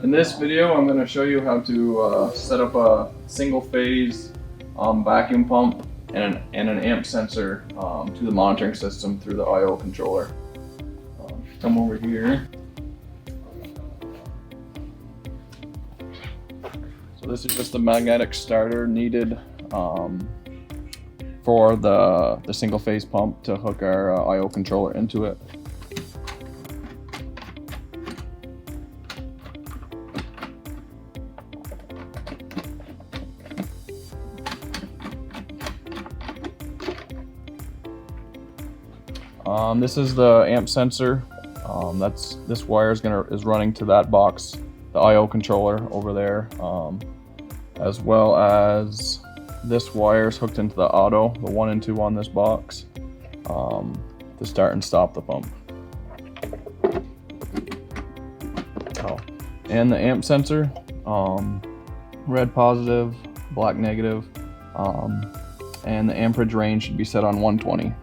In this video, I'm going to show you how to set up a single phase vacuum pump and an amp sensor to the monitoring system through the I/O controller. Come over here. So this is just the magnetic starter needed for the single phase pump to hook our I/O controller into it. This is the amp sensor. This wire is running to that box, the I/O controller over there, as well as this wire is hooked into the auto, the 1 and 2 on this box, to start and stop the pump. And the amp sensor, red positive, black negative, and the amperage range should be set on 120.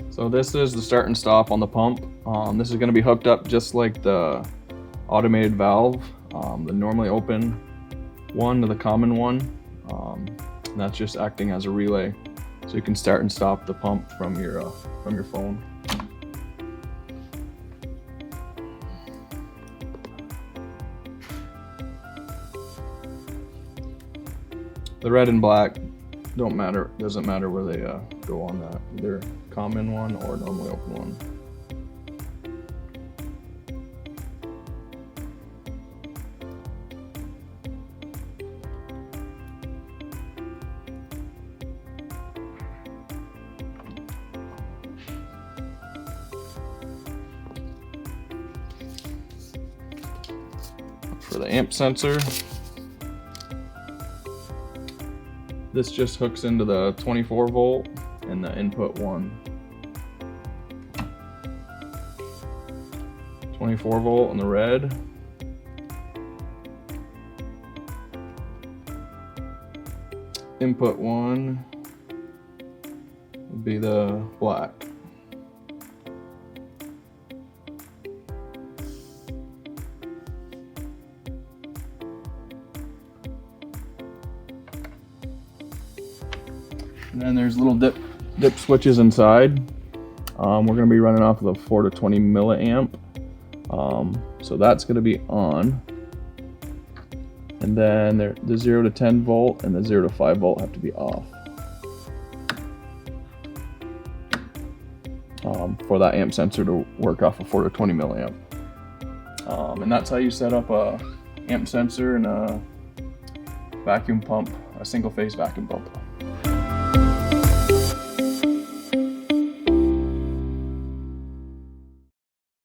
So this is the start and stop on the pump. This is going to be hooked up just like the automated valve, the normally open one to the common one. And that's just acting as a relay, so you can start and stop the pump from your phone. The red and black doesn't matter where they go on that, either common one or normally open one. For the amp sensor, this just hooks into the 24 volt and the input 1. 24 volt on the red. Input 1 would be the black. And then there's little dip switches inside. We're going to be running off of the 4 to 20 milliamp. So that's going to be on. And then the 0 to 10 volt and the 0 to 5 volt have to be off. For that amp sensor to work off of 4 to 20 milliamp. And that's how you set up a amp sensor and a vacuum pump, a single phase vacuum pump.